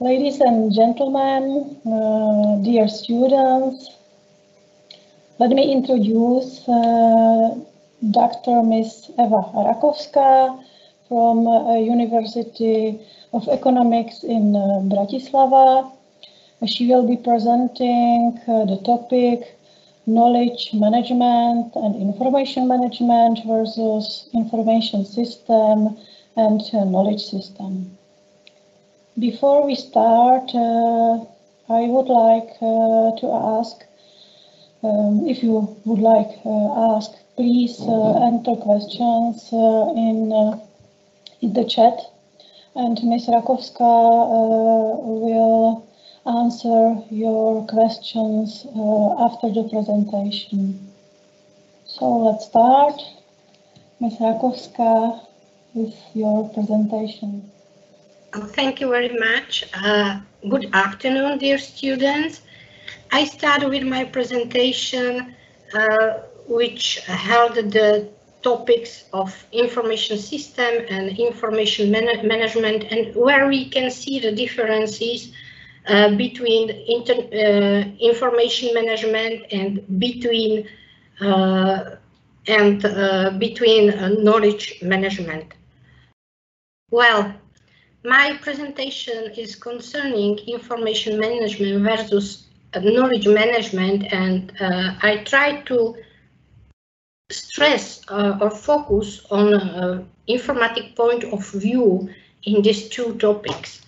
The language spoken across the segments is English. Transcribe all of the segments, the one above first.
Ladies and gentlemen, dear students, let me introduce Dr. Ms. Eva Rakovská from University of Economics in Bratislava. She will be presenting the topic knowledge management and information management versus information system and knowledge system. Before we start, I would like to ask, if you would like ask, please enter questions in the chat, and Ms. Rakovská will answer your questions after the presentation. So let's start. Ms. Rakovská, with your presentation. Thank you very much. Good afternoon, dear students. I start with my presentation, which held the topics of information system and information management, and where we can see the differences between information management and between knowledge management. Well, my presentation is concerning information management versus knowledge management, and I try to stress or focus on informatic point of view in these two topics.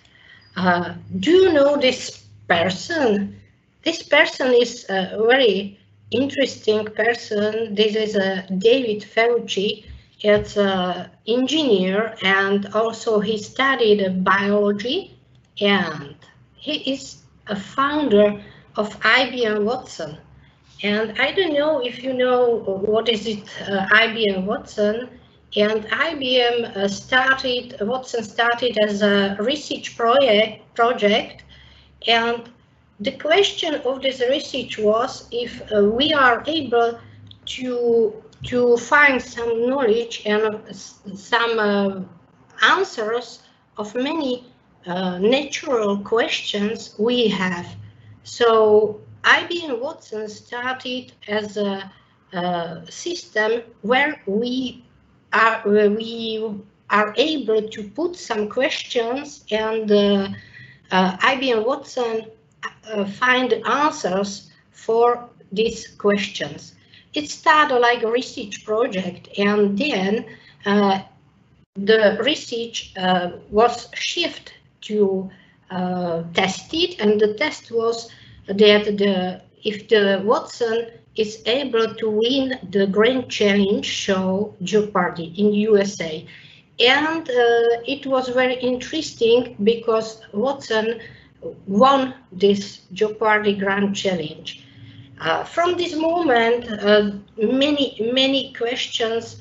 Do you know this person? This person is a very interesting person. This is David Ferrucci. It's an engineer, and also he studied biology, and he is a founder of IBM Watson. And I don't know if you know what is it, IBM Watson. And Watson started as a research project, and the question of this research was if we are able to find some knowledge and some answers of many natural questions we have. So IBM Watson started as a system where we are able to put some questions, and IBM Watson find answers for these questions. It started like a research project, and then the research was shifted to test it, and the test was that if the Watson is able to win the Grand Challenge show Jeopardy in USA. And it was very interesting because Watson won this Jeopardy Grand Challenge. From this moment, many questions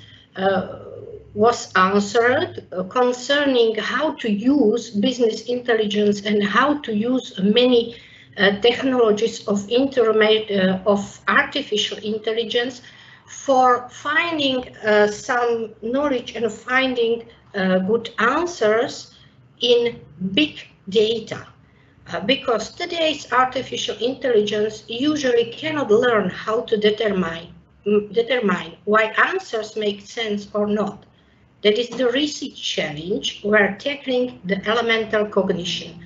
was answered concerning how to use business intelligence and how to use many technologies of artificial intelligence for finding some knowledge and finding good answers in big data. Because today's artificial intelligence usually cannot learn how to determine why answers make sense or not. That is the research challenge. We're tackling the elemental cognition.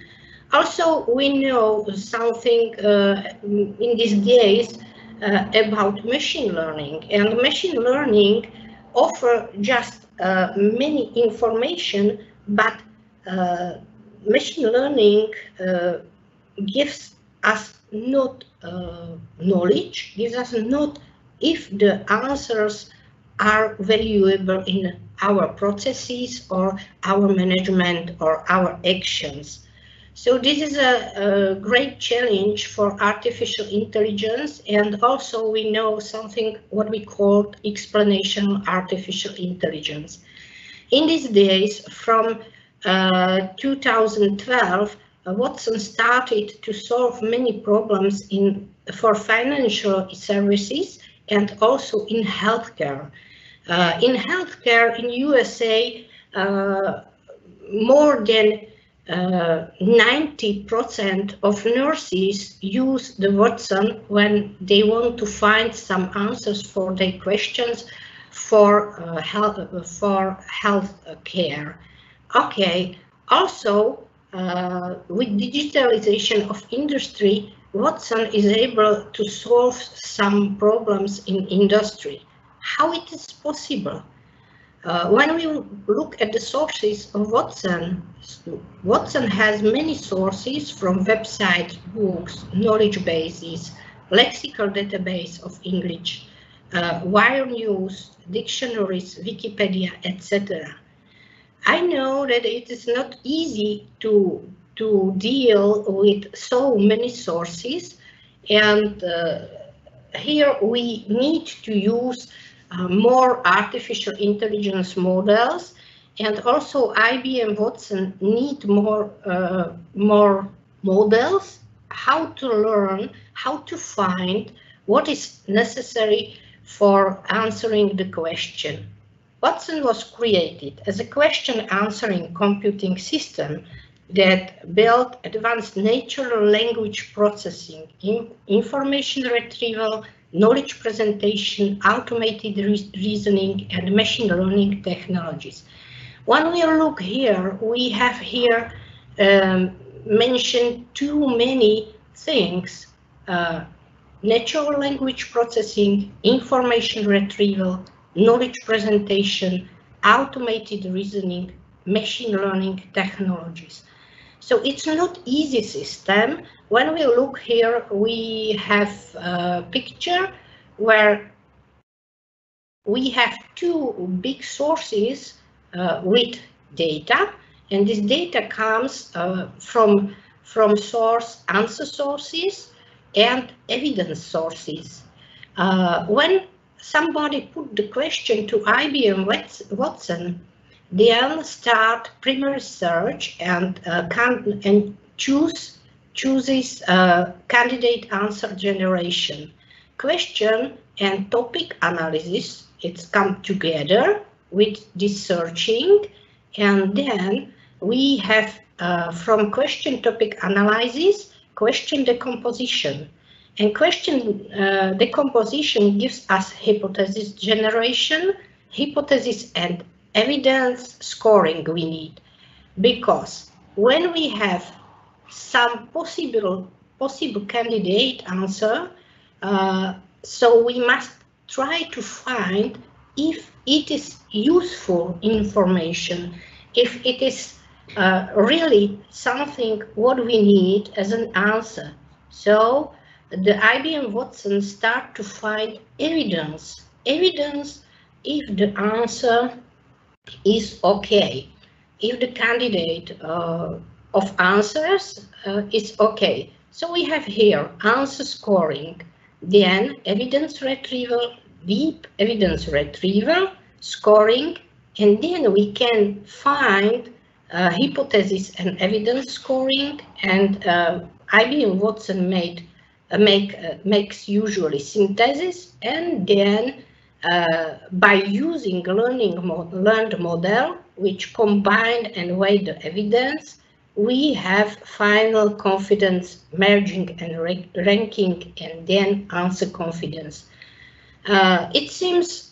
Also, we know something in these days about machine learning, and machine learning offer just many information, but machine learning gives us not knowledge, gives us not if the answers are valuable in our processes or our management or our actions. So this is a great challenge for artificial intelligence, and also we know something what we call explanational artificial intelligence. In these days, from 2012, Watson started to solve many problems for financial services and also in healthcare. In healthcare in USA, more than 90% of nurses use the Watson when they want to find some answers for their questions for health care. Okay, also with digitalization of industry, Watson is able to solve some problems in industry. How it is possible? When we look at the sources of Watson, Watson has many sources from websites, books, knowledge bases, lexical database of English, wire news, dictionaries, Wikipedia, etc. I know that it is not easy to deal with so many sources, and here we need to use more artificial intelligence models, and also IBM Watson need more models, how to learn, how to find what is necessary for answering the question. Watson was created as a question answering computing system that built advanced natural language processing, information retrieval, knowledge presentation, automated reasoning, and machine learning technologies. When we look here, we have here mentioned too many things: natural language processing, information retrieval, knowledge presentation, automated reasoning, machine learning technologies. So it's not easy system. When we look here, we have a picture where we have two big sources with data, and this data comes from source answer sources and evidence sources. When somebody put the question to IBM Watson, then start primary search and chooses candidate answer generation. Question and topic analysis, it's come together with this searching, and then we have from question topic analysis, question decomposition. And question decomposition gives us hypothesis generation, hypothesis and evidence scoring we need, because when we have some possible candidate answer, so we must try to find if it is useful information, if it is really something what we need as an answer. So the IBM Watson start to find evidence if the answer is okay, if the candidate of answers is okay. So we have here answer scoring, then evidence retrieval, deep evidence retrieval, scoring, and then we can find hypothesis and evidence scoring, and IBM Watson makes usually synthesis, and then by using learned model, which combine and weigh the evidence, we have final confidence merging and ranking, and then answer confidence. It seems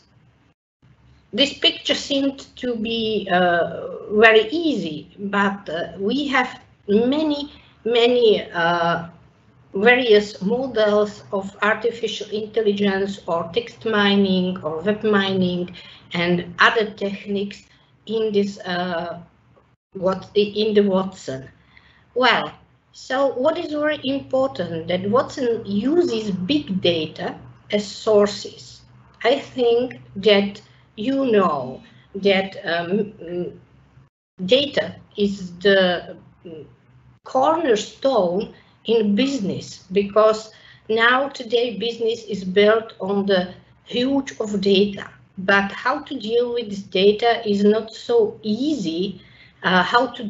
this picture seemed to be very easy, but we have many various models of artificial intelligence or text mining or web mining and other techniques in this in the Watson. Well, so what is very important that Watson uses big data as sources. I think that you know that data is the cornerstone in business, because now today business is built on the huge of data, but how to deal with this data is not so easy.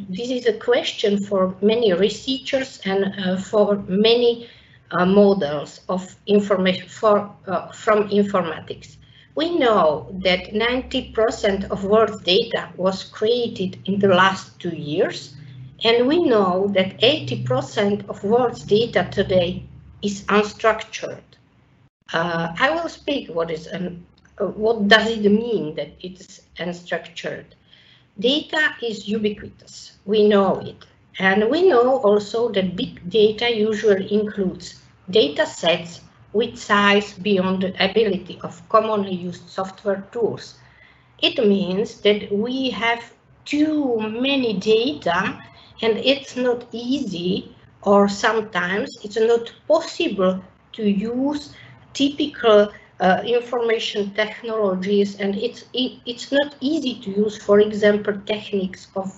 This is a question for many researchers and for many models of information from informatics. We know that 90% of world data was created in the last 2 years, And we know that 80% of world's data today is unstructured. I will speak what does it mean that it's unstructured. Data is ubiquitous, we know it. And we know also that big data usually includes data sets with size beyond the ability of commonly used software tools. It means that we have too many data and it's not easy, or sometimes it's not possible to use typical information technologies, and it's not easy to use, for example, techniques of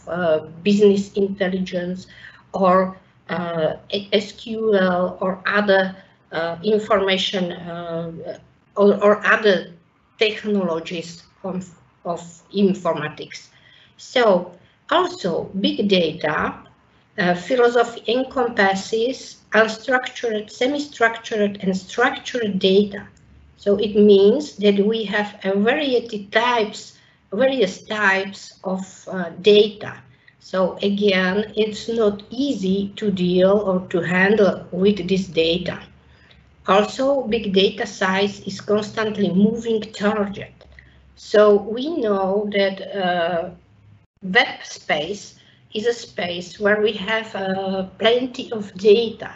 business intelligence or SQL or other information or other technologies of informatics. So also big data philosophy encompasses unstructured, semi-structured and structured data. So it means that we have a various types of data. So again, it's not easy to deal or to handle with this data. Also, big data size is constantly moving target. So we know that web space is a space where we have plenty of data,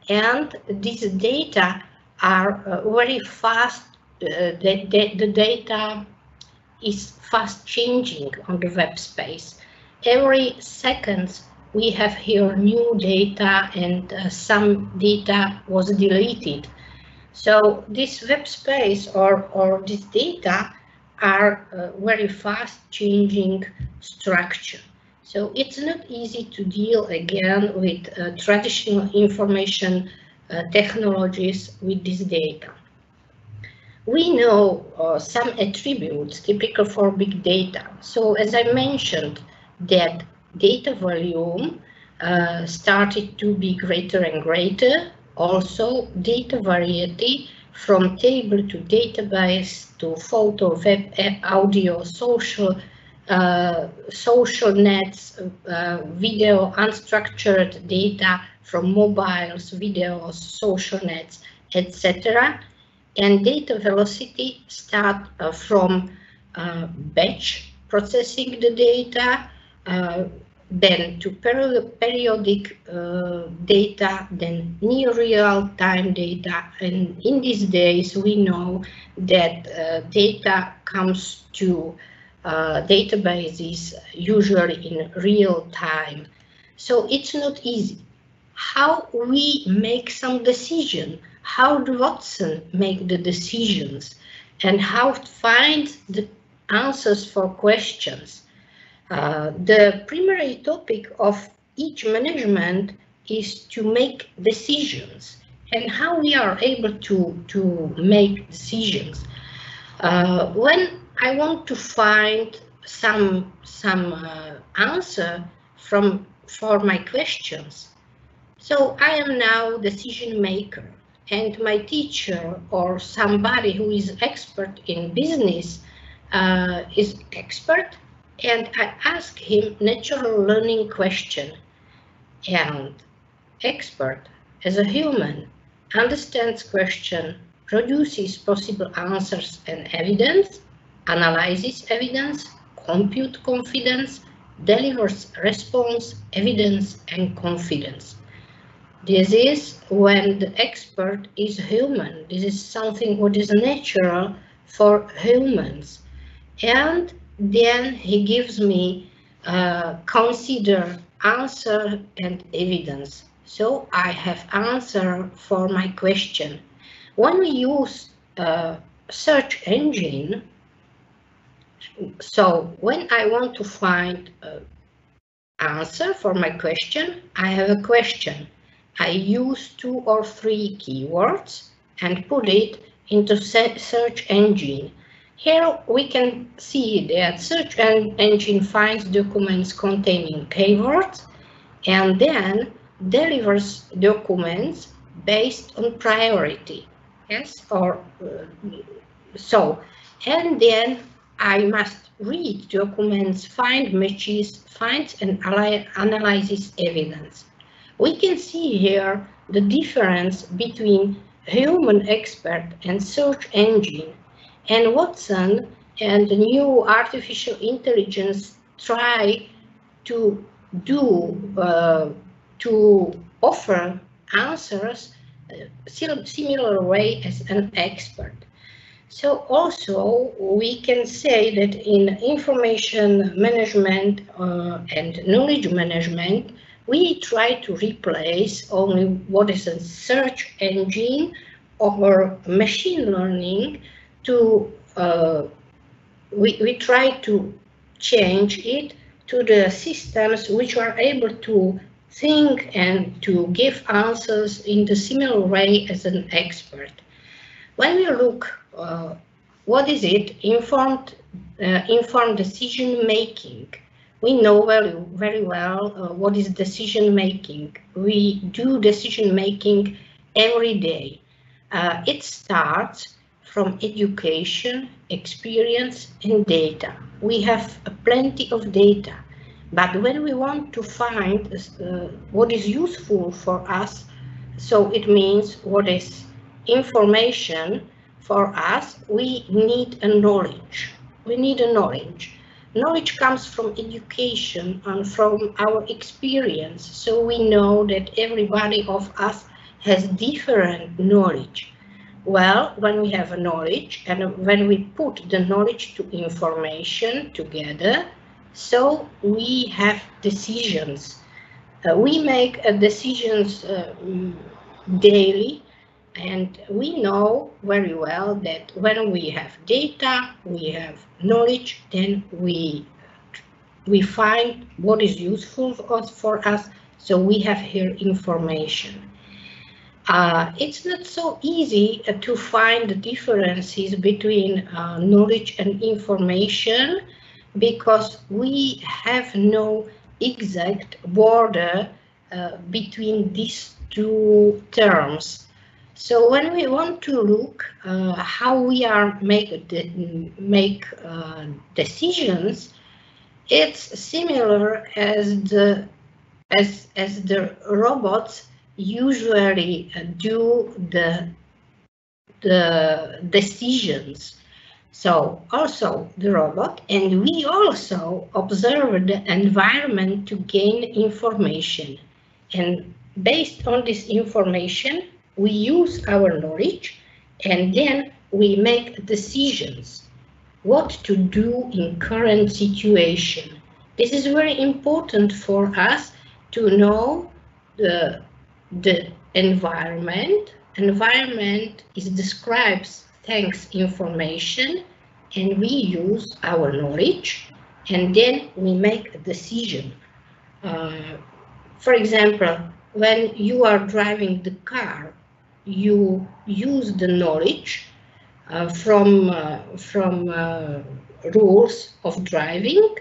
and these data are very fast. The data is fast changing on the web space. Every second we have here new data, and some data was deleted. So this web space or this data are very fast changing structure. So it's not easy to deal again with traditional information technologies with this data. We know some attributes typical for big data. So as I mentioned, that data volume started to be greater and greater. Also, data variety from table to database to photo, web, audio, social nets, video, unstructured data from mobiles, videos, social nets, etc. And data velocity start from batch processing the data, then to periodic data, then near real-time data. And in these days, we know that data comes to databases usually in real time. So it's not easy. How we make some decision? How do Watson make the decisions? And how to find the answers for questions? The primary topic of each management is to make decisions, and how we are able to make decisions. When I want to find some answer for my questions, so I am now decision maker, and my teacher or somebody who is expert in business is expert, and I ask him natural learning question, and expert as a human understands question, produces possible answers and evidence, analyzes evidence, compute confidence, delivers response, evidence and confidence. This is when the expert is human. This is something what is natural for humans. And then he gives me consider answer and evidence. So I have answer for my question. When we use search engine, so when I want to find answer for my question, I have a question. I use 2 or 3 keywords and put it into search engine. Here we can see that search engine finds documents containing keywords and then delivers documents based on priority. Yes, or so, and then I must read documents, find matches, finds and analyzes evidence. We can see here the difference between human expert and search engine, and Watson and the new artificial intelligence try to do to offer answers similar way as an expert. So also we can say that in information management and knowledge management, we try to replace only what is a search engine or machine learning to we try to change it to the systems which are able to think and to give answers in the similar way as an expert. When we look, what is it? Informed decision making. We know very well what is decision making. We do decision making every day. It starts from education, experience, and data. We have plenty of data, but when we want to find what is useful for us, so it means what is information for us, we need a knowledge. We need a knowledge. Knowledge comes from education and from our experience, so we know that everybody of us has different knowledge. Well, when we have a knowledge and when we put the knowledge to information together, so we have decisions. We make decisions daily, and we know very well that when we have data, we have knowledge, then we find what is useful for us, so we have here information. It's not so easy to find the differences between knowledge and information, because we have no exact border between these two terms. So when we want to look how we are make decisions, it's similar as the robots usually do the decisions. So also the robot, and we also observe the environment to gain information, and based on this information we use our knowledge, and then we make decisions what to do in current situation. This is very important for us to know the environment. Environment is describes thanks information, and we use our knowledge, and then we make a decision. For example, when you are driving the car, you use the knowledge from rules of driving,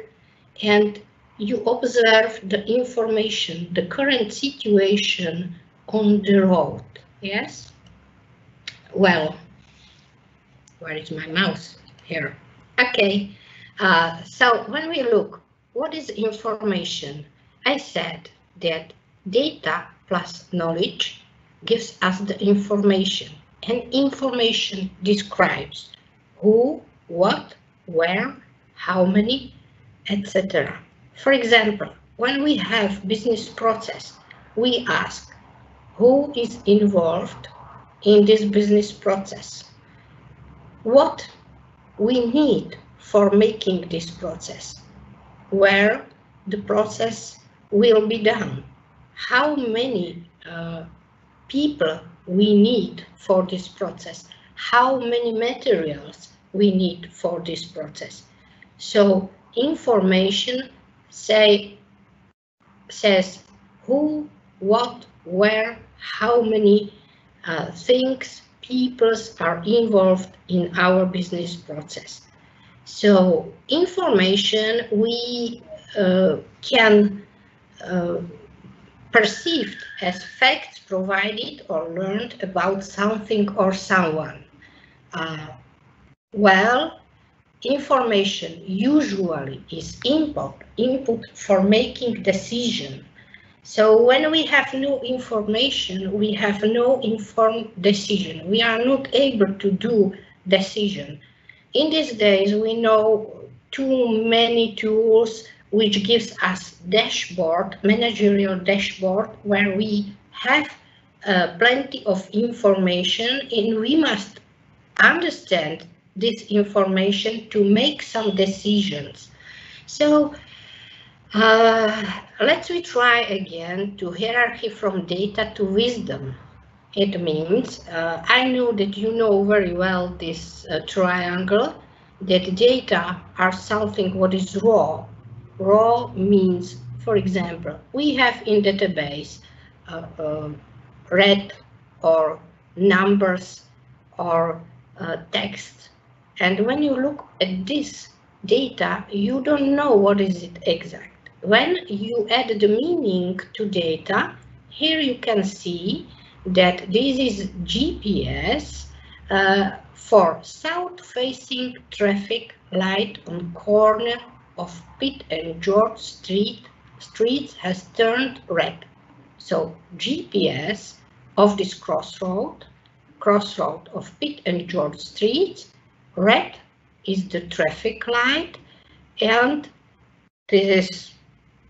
and you observe the information, the current situation on the road. Yes? Well, where is my mouse? Here. Okay. So when we look, what is information? I said that data plus knowledge gives us the information, and information describes who, what, where, how many, etc. For example, when we have business process, we ask who is involved in this business process, what we need for making this process, where the process will be done, how many people we need for this process, how many materials we need for this process. So information says who, what, where, how many things, peoples are involved in our business process. So information we can perceived as facts provided or learned about something or someone. Well, information usually is input for making decision. So when we have no information, we have no informed decision. We are not able to do decision. In these days, we know too many tools which gives us dashboard, managerial dashboard, where we have plenty of information, and we must understand this information to make some decisions. So let's try again to hierarchy from data to wisdom. It means, I know that you know very well this triangle, that data are something what is raw. Raw means, for example, we have in database red or numbers or text. And when you look at this data, you don't know what is it exact. When you add the meaning to data, here you can see that this is GPS for south-facing traffic light on corner of Pitt and George streets has turned red. So GPS of this crossroad of Pitt and George streets, red is the traffic light, and this is,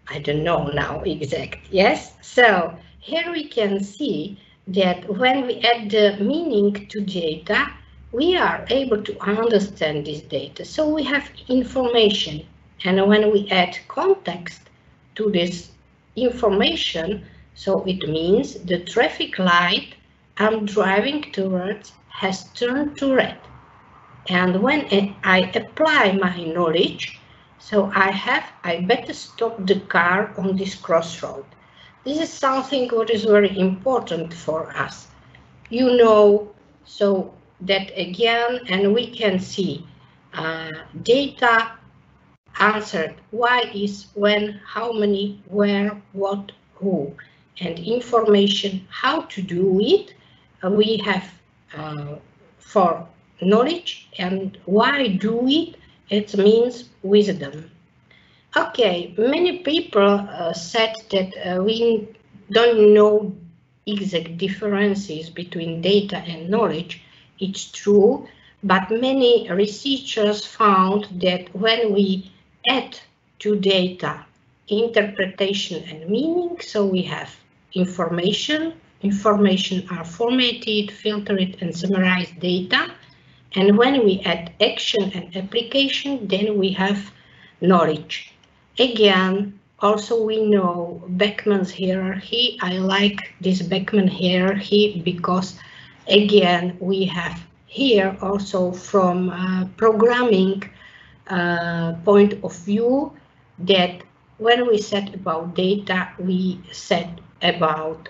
I don't know now exact, yes? So here we can see that when we add the meaning to data, we are able to understand this data. So we have information, and when we add context to this information, so it means the traffic light I'm driving towards has turned to red. And when I apply my knowledge, so I better stop the car on this crossroad. This is something what is very important for us. You know, so that again, and we can see data answered why is, when, how many, where, what, who, and information how to do it. We have for knowledge, and why do it? It means wisdom. Okay, many people said that we don't know exact differences between data and knowledge. It's true, but many researchers found that when we add to data interpretation and meaning, so we have information are formatted, filtered, and summarized data. And when we add action and application, then we have knowledge. Again, also we know Beckman's hierarchy. I like this Beckman hierarchy because, again, we have here also from programming point of view that when we said about data, we say about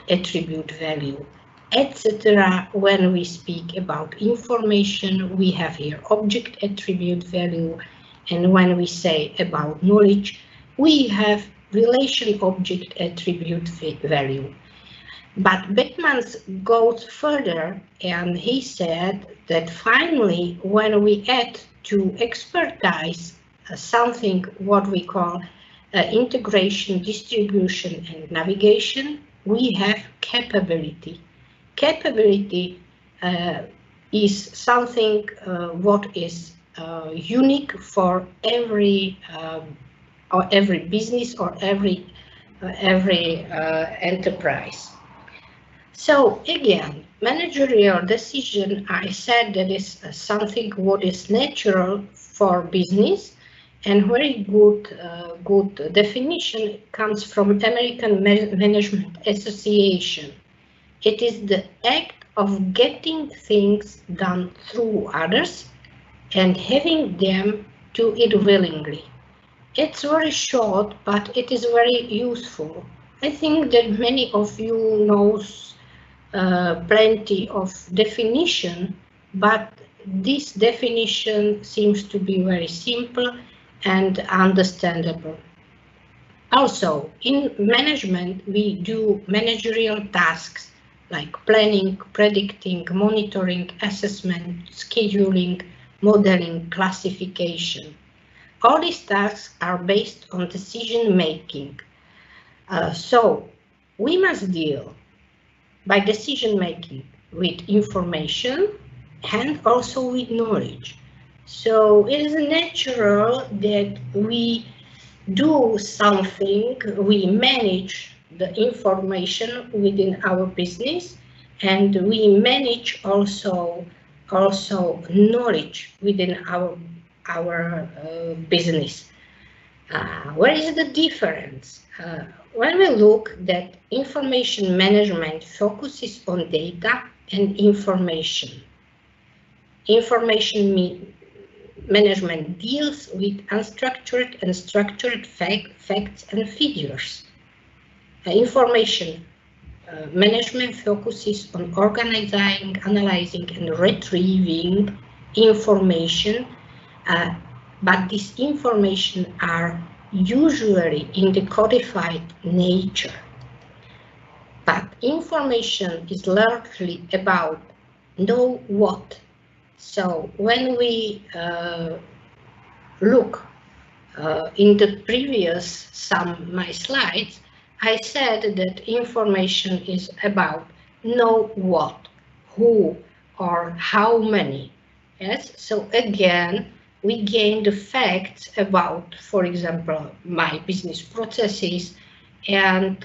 attribute value, etc. When we speak about information, we have here object attribute value, and when we say about knowledge, we have relation object attribute value. But Beckman goes further, and he said that finally, when we add to expertise something what we call integration, distribution, and navigation, we have capability. Capability is something what is unique for every business or every enterprise. So again, managerial decision, I said that is something what is natural for business, and very good definition comes from American Management Association. It is the act of getting things done through others and having them do it willingly. It's very short, but it is very useful. I think that many of you knows plenty of definition, but this definition seems to be very simple and understandable. Also, in management, we do managerial tasks like planning, predicting, monitoring, assessment, scheduling, modeling, classification. All these tasks are based on decision making. So we must deal by decision making with information and also with knowledge. So it is natural that we do something, we manage the information within our business, and we manage also knowledge within our business. Where is the difference? When we look that information management focuses on data and information. Information management deals with unstructured and structured facts and figures. Information management focuses on organizing, analyzing, and retrieving information, but this information are usually in the codified nature. But information is largely about know what. So when we look in the previous my slides, I said that information is about know what, who, or how many. Yes, so again, we gain the facts about, for example, my business processes, and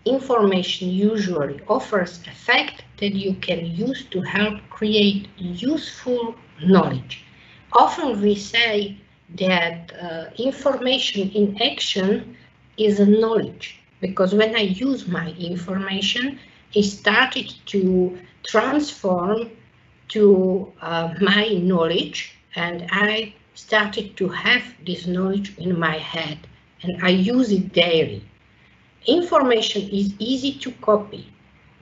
information usually offers a fact that you can use to help create useful knowledge. Often we say that information in action is a knowledge, because when I use my information, it started to transform to my knowledge, and I started to have this knowledge in my head, and I use it daily. Information is easy to copy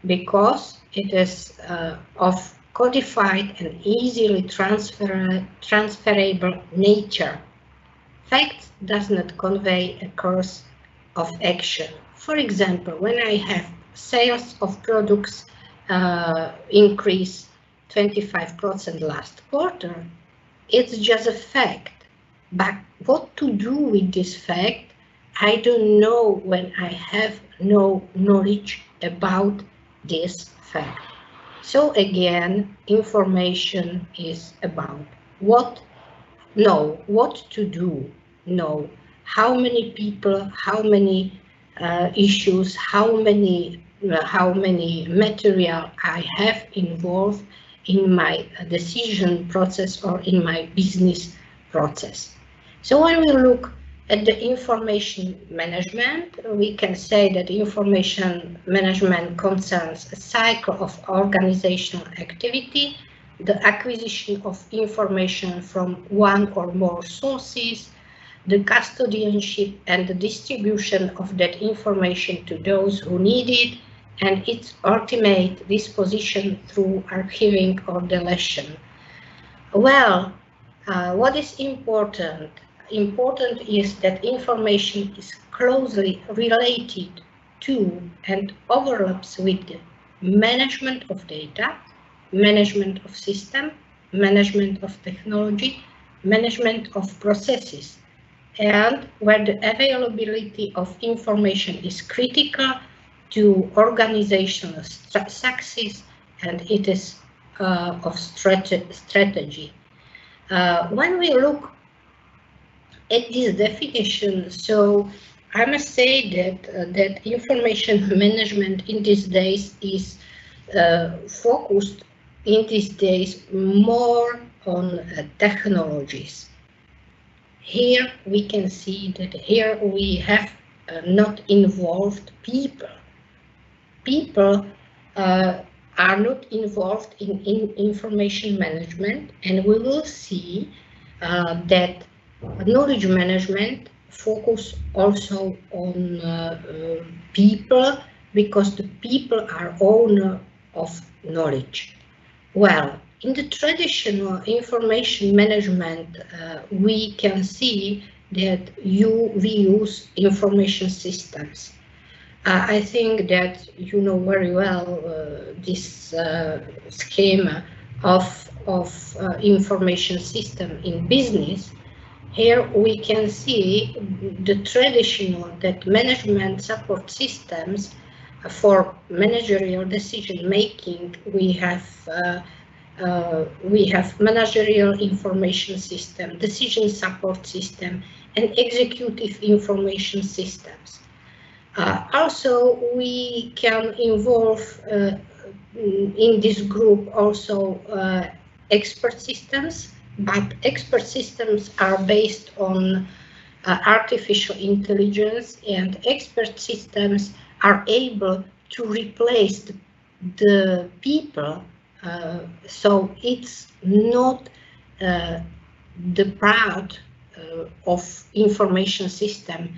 because it is of codified and easily transferable nature. Fact does not convey a course of action. For example, when I have sales of products increase 25% last quarter, it's just a fact. But what to do with this fact, I don't know when I have no knowledge about this fact. So again, information is about what to do, know how many people, how many issues, how many material I have involved in my decision process or in my business process. So when we look at the information management, we can say that information management concerns a cycle of organizational activity, the acquisition of information from one or more sources, the custodianship and the distribution of that information to those who need it, and its ultimate disposition through archiving or deletion. Well, what is important? Important is that information is closely related to and overlaps with the management of data, management of system, management of technology, management of processes, and where the availability of information is critical to organizational success, and it is of strategy. When we look at this definition, so I must say that information management in these days is focused in these days more on technologies. Here we can see that here we have not involved people. People are not involved in information management, and we will see that knowledge management focus also on people, because the people are owner of knowledge. Well, in the traditional information management, we can see that we use information systems. I think that you know very well this schema of of information system in business, here we can see the traditional that management support systems for managerial decision making. We have managerial information system, decision support system, and executive information systems. Also, we can involve in this group also expert systems, but expert systems are based on artificial intelligence, and expert systems are able to replace the people. So it's not the part of information system.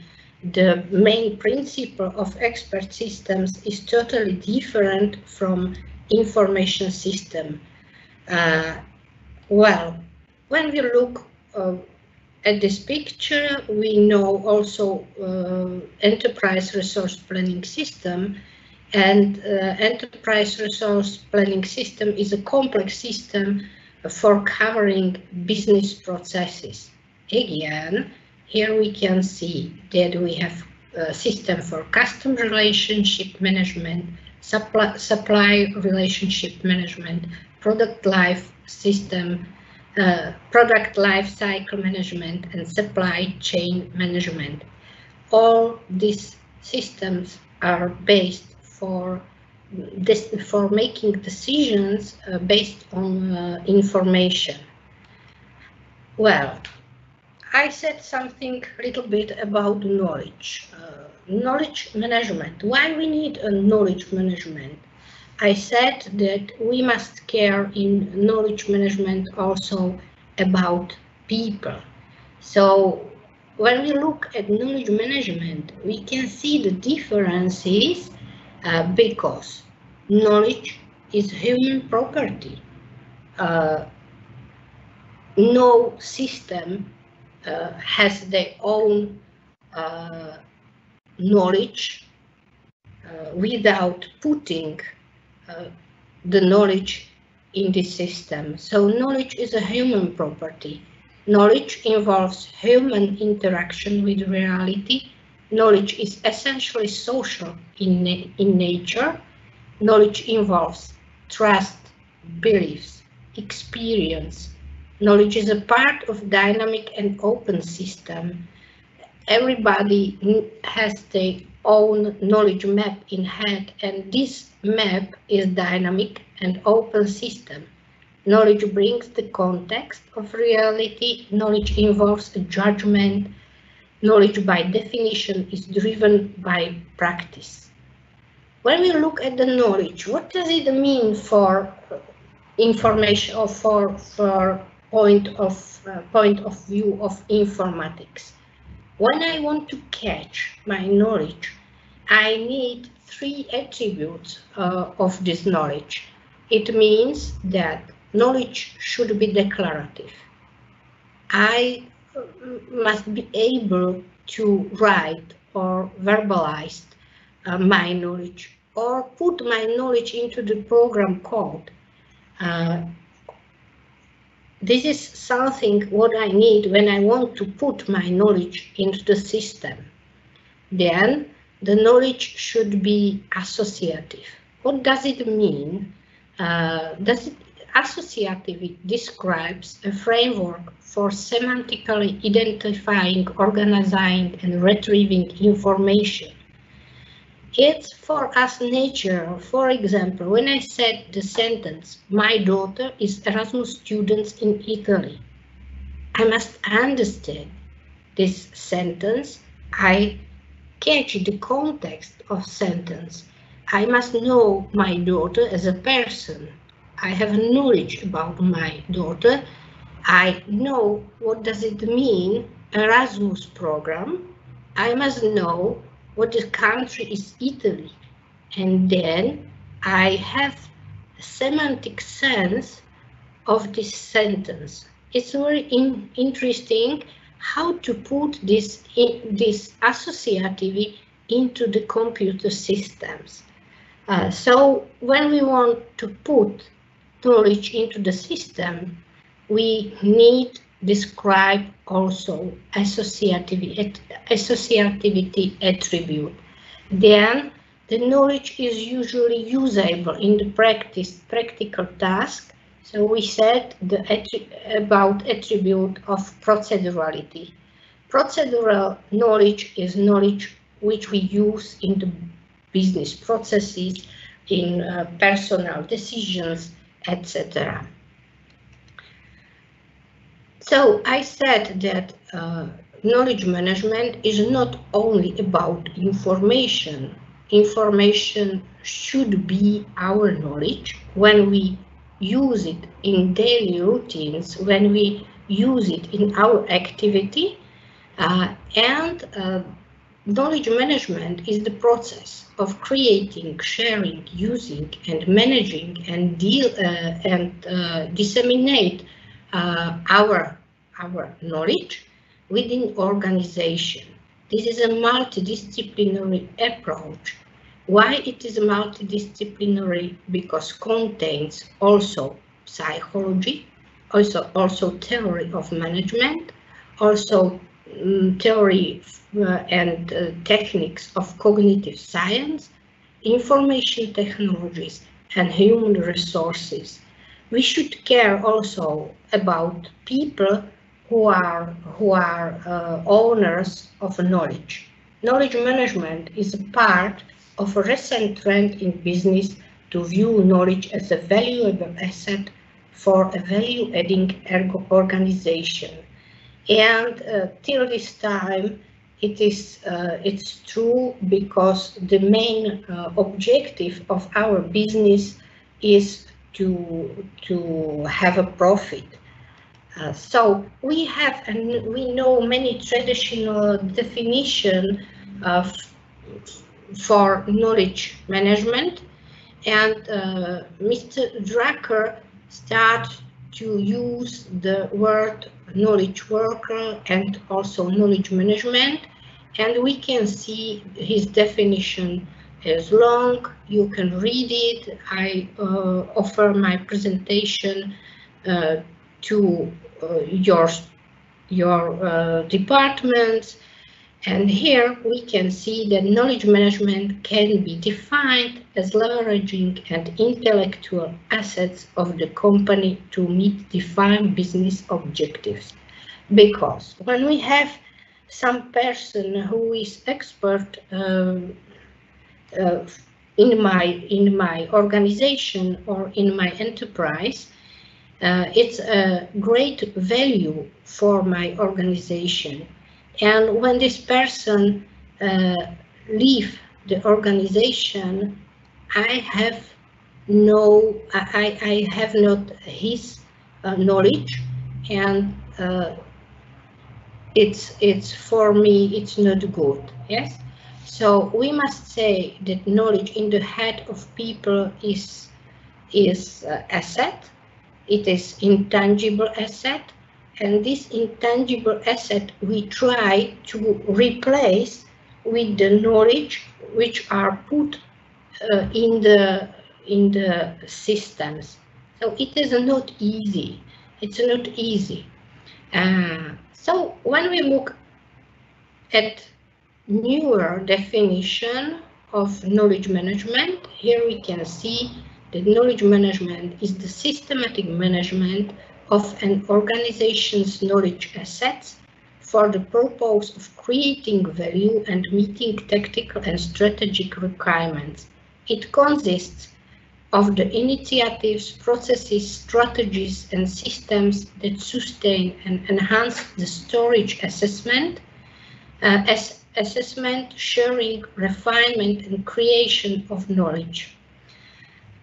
The main principle of expert systems is totally different from information system. Well, when we look at this picture, we know also enterprise resource planning system, and enterprise resource planning system is a complex system for covering business processes. Again, here we can see that we have a system for customer relationship management, supply relationship management, product life system, product life cycle management, and supply chain management. All these systems are based for making decisions based on information. Well, I said something a little bit about knowledge. Knowledge management. Why we need a knowledge management? I said that we must care in knowledge management also about people. So when we look at knowledge management, we can see the differences because knowledge is human property. No system has their own knowledge without putting the knowledge in the system. So knowledge is a human property. Knowledge involves human interaction with reality. Knowledge is essentially social in nature. Knowledge involves trust, beliefs, experience. Knowledge is a part of dynamic and open system. Everybody has their own knowledge map in head, and this map is dynamic and open system. Knowledge brings the context of reality. Knowledge involves a judgment. Knowledge by definition is driven by practice. When we look at the knowledge, what does it mean for information or for point of view of informatics? When I want to catch my knowledge, I need three attributes of this knowledge. It means that knowledge should be declarative. I must be able to write or verbalize my knowledge or put my knowledge into the program code. This is something what I need when I want to put my knowledge into the system. Then the knowledge should be associative. What does it mean? Associative describes a framework for semantically identifying, organizing, and retrieving information. It's for us natural. For example, when I said the sentence, my daughter is Erasmus student in Italy, I must understand this sentence. I catch the context of sentence. I must know my daughter as a person. I have knowledge about my daughter. I know what does it mean, Erasmus program. I must know what the country is Italy. And then I have a semantic sense of this sentence. It's very interesting how to put this associativity into the computer systems. So when we want to put knowledge into the system, we need describe also associativity attribute. Then the knowledge is usually usable in the practical task. So we said about attribute of procedurality. Procedural knowledge is knowledge which we use in the business processes, in personal decisions, etc. So I said that knowledge management is not only about information. Information should be our knowledge when we use it in daily routines, when we use it in our activity, and knowledge management is the process of creating, sharing, using, and managing and disseminate our knowledge within organization. This is a multidisciplinary approach. Why it is multidisciplinary? Because contains also psychology, also theory of management, also theory and techniques of cognitive science, information technologies, and human resources. We should care also about people who are owners of knowledge. Knowledge management is a part of a recent trend in business to view knowledge as a valuable asset for a value-adding organization. And till this time, it's true, because the main objective of our business is to have a profit. So we have, and we know many traditional definitions for knowledge management, and Mr. Drucker started to use the word knowledge worker and also knowledge management, and we can see his definition is long. You can read it. I offer my presentation to your departments, and here we can see that knowledge management can be defined as leveraging and intellectual assets of the company to meet defined business objectives. Because when we have some person who is expert in my organization or in my enterprise, it's a great value for my organization. And when this person leave the organization, I have not his knowledge, and it's for me, it's not good. Yes. So we must say that knowledge in the head of people is asset. It is intangible asset, and this intangible asset we try to replace with the knowledge which are put in the systems. So it is not easy. It's not easy. So when we look at newer definition of knowledge management, here we can see that knowledge management is the systematic management of an organization's knowledge assets for the purpose of creating value and meeting tactical and strategic requirements. It consists of the initiatives, processes, strategies, and systems that sustain and enhance the storage assessment, sharing, refinement, and creation of knowledge.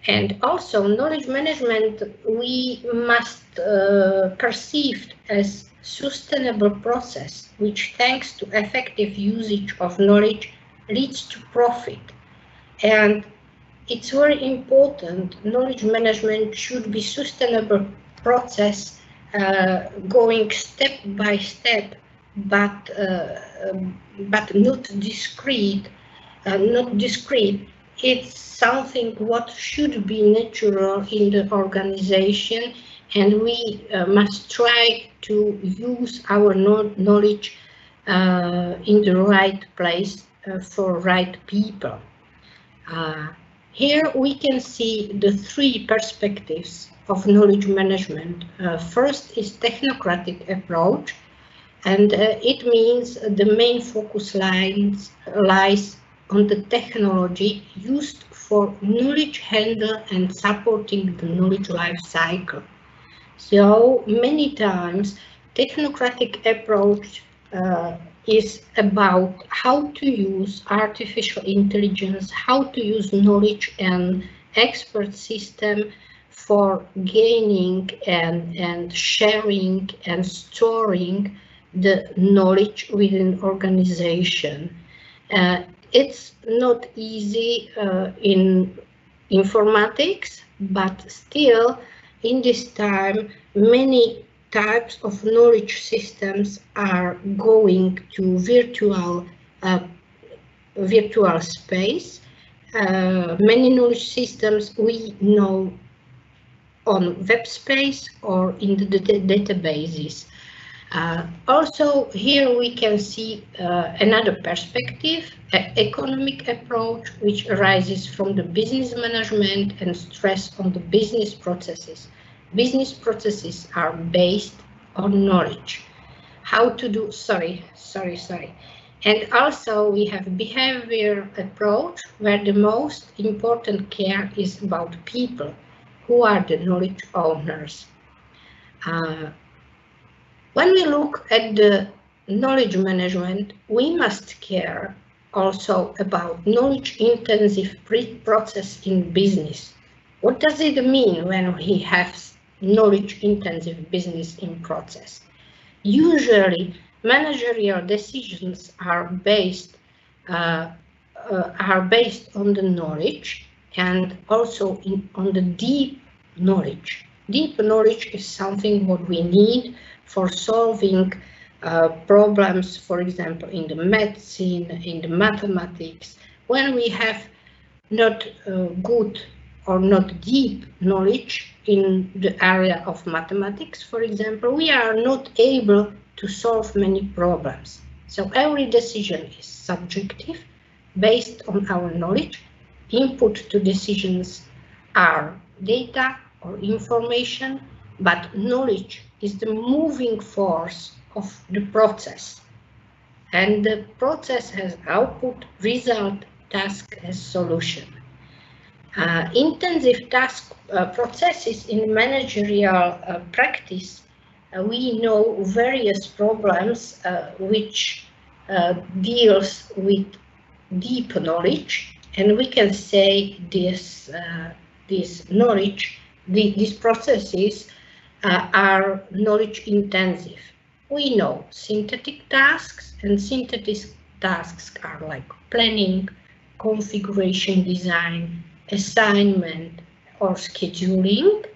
And also, knowledge management we must perceive as sustainable process, which, thanks to effective usage of knowledge, leads to profit. And it's very important. Knowledge management should be sustainable process, going step by step, but not discrete, it's something what should be natural in the organization, and we must try to use our knowledge in the right place for right people. Here we can see the three perspectives of knowledge management. First is technocratic approach, and it means the main focus lies on the technology used for knowledge handle and supporting the knowledge life cycle. So many times technocratic approach is about how to use artificial intelligence, how to use knowledge and expert system for gaining and sharing and storing the knowledge within organization. It's not easy in informatics, but still in this time many types of knowledge systems are going to virtual space. Many knowledge systems we know on web space or in the databases. Also here we can see another perspective, an economic approach, which arises from the business management and stress on the business processes. Business processes are based on knowledge. How to do, sorry. And also we have behavior approach, where the most important care is about people, who are the knowledge owners. When we look at the knowledge management, we must care also about knowledge-intensive process in business. What does it mean when we have knowledge-intensive business in process? Usually, managerial decisions are based on the knowledge and also on the deep knowledge. Deep knowledge is something what we need for solving problems, for example, in the medicine, in the mathematics. When we have not good or not deep knowledge in the area of mathematics, for example, we are not able to solve many problems. So every decision is subjective, based on our knowledge. Input to decisions are data or information, but knowledge is the moving force of the process. And the process has output, result, task as solution. Intensive task processes in managerial practice, we know various problems which deals with deep knowledge, and we can say this knowledge, these processes are knowledge intensive. We know synthetic tasks, and synthetic tasks are like planning, configuration design, assignment or scheduling,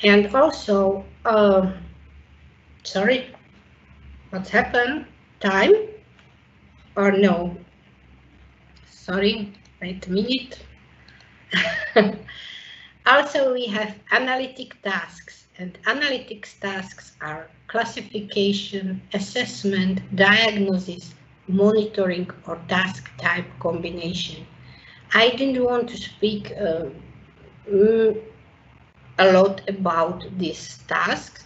and also sorry, what's happened? Time or no? Sorry, wait a minute. Also, we have analytic tasks, and analytics tasks are classification, assessment, diagnosis, monitoring, or task type combination. I didn't want to speak a lot about these tasks.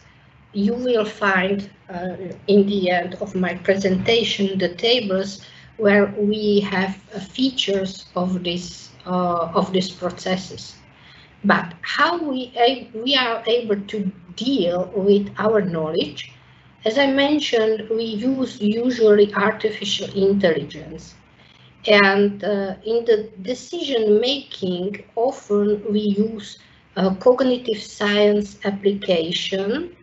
You will find in the end of my presentation the tables where we have features of these processes. But how we are able to deal with our knowledge? As I mentioned, we use usually artificial intelligence. And in the decision making, often we use cognitive science application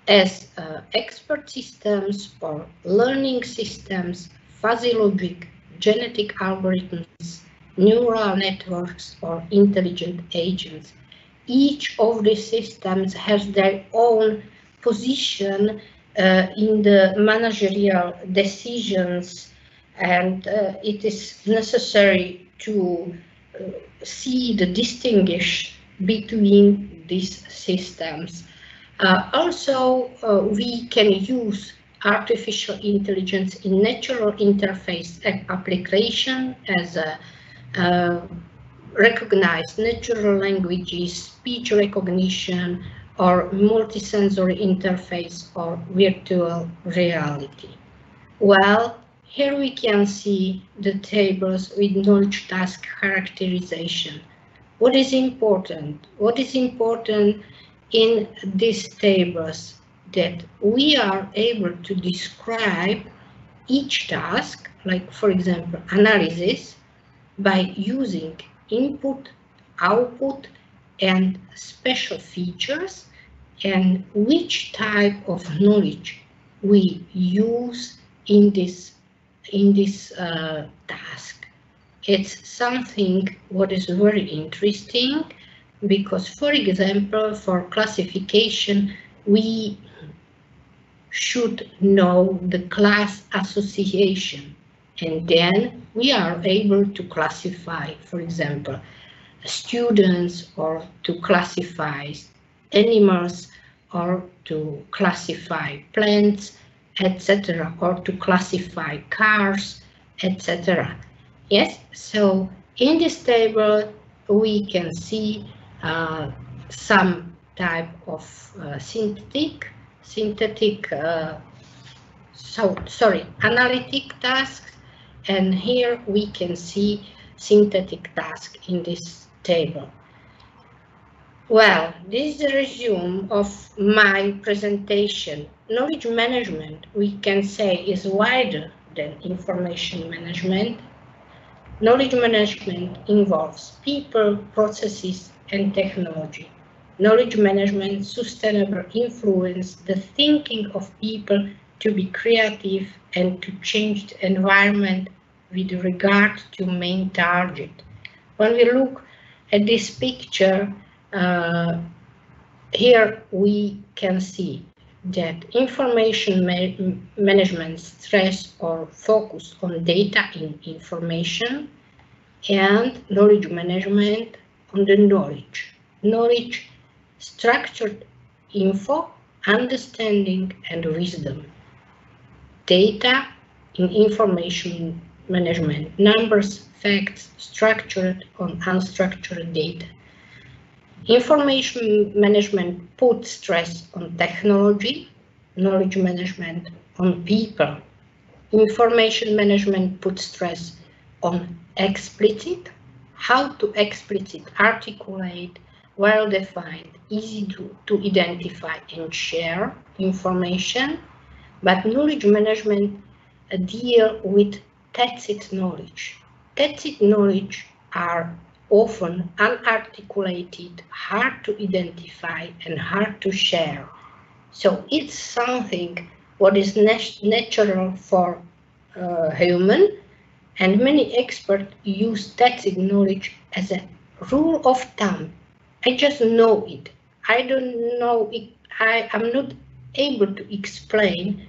as expert systems or learning systems, fuzzy logic, genetic algorithms, neural networks, or intelligent agents. Each of these systems has their own position in the managerial decisions, and it is necessary to see the distinguish between these systems. Also, we can use artificial intelligence in natural interface application as a recognize natural languages, speech recognition, or multisensory interface or virtual reality. Well, here we can see the tables with knowledge task characterization. What is important? What is important in these tables? That we are able to describe each task, like for example, analysis, by using input, output, and special features, and which type of knowledge we use in this task. It's something what is very interesting, because for example, for classification, we should know the class association, and then we are able to classify, for example, students, or to classify animals, or to classify plants, etc., or to classify cars, etc. Yes, so in this table we can see some type of analytic tasks, and here we can see synthetic tasks in this table. Well, this is a resume of my presentation. Knowledge management, we can say, is wider than information management. Knowledge management involves people, processes, and technology. Knowledge management sustainable influence the thinking of people to be creative and to change the environment with regard to main target. When we look at this picture, here we can see that information management stress or focus on data in information, and knowledge management on the knowledge, structured info, understanding, and wisdom. Data in information management, numbers, facts, structured or unstructured data. Information management puts stress on technology, knowledge management on people. Information management puts stress on explicit, how to explicit, articulate, well-defined, easy to identify and share information. But knowledge management deal with tacit knowledge. Tacit knowledge are often unarticulated, hard to identify, and hard to share. So it's something what is natural for human, and many experts use tacit knowledge as a rule of thumb. I just know it. I don't know it. I am not able to explain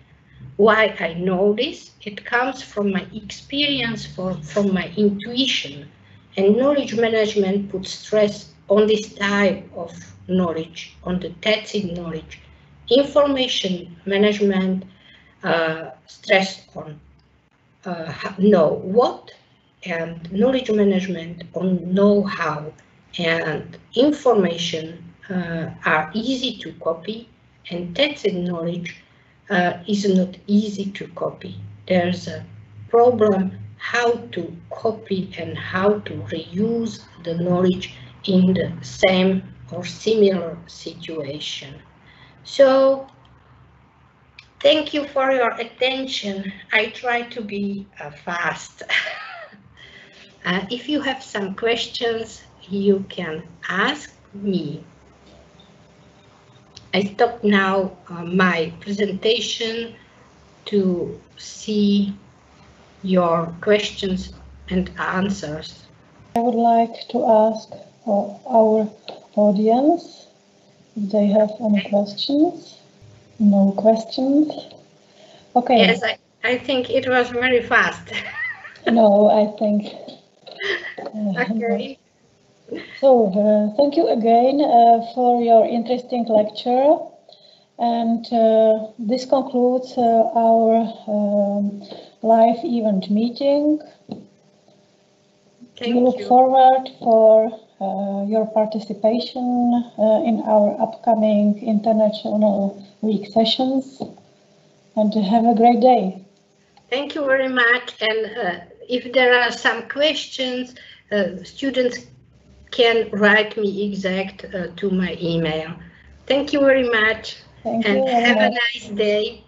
why I know this. It comes from my experience, from my intuition. And knowledge management puts stress on this type of knowledge, on the tacit knowledge. Information management stress on know what, and knowledge management on know how. And information are easy to copy, and tacit knowledge is not easy to copy. There's a problem how to copy and how to reuse the knowledge in the same or similar situation. So thank you for your attention. I try to be fast. If you have some questions, you can ask me. I stop now my presentation to see your questions and answers. I would like to ask our audience if they have any questions. No questions. Okay. Yes, I think it was very fast. No, I think Okay. So, thank you again for your interesting lecture. And this concludes our live event meeting. We look forward for your participation in our upcoming International Week sessions. And have a great day. Thank you very much. And if there are some questions, students can write me exact to my email. Thank you very much. Thank and you very have much. a nice day.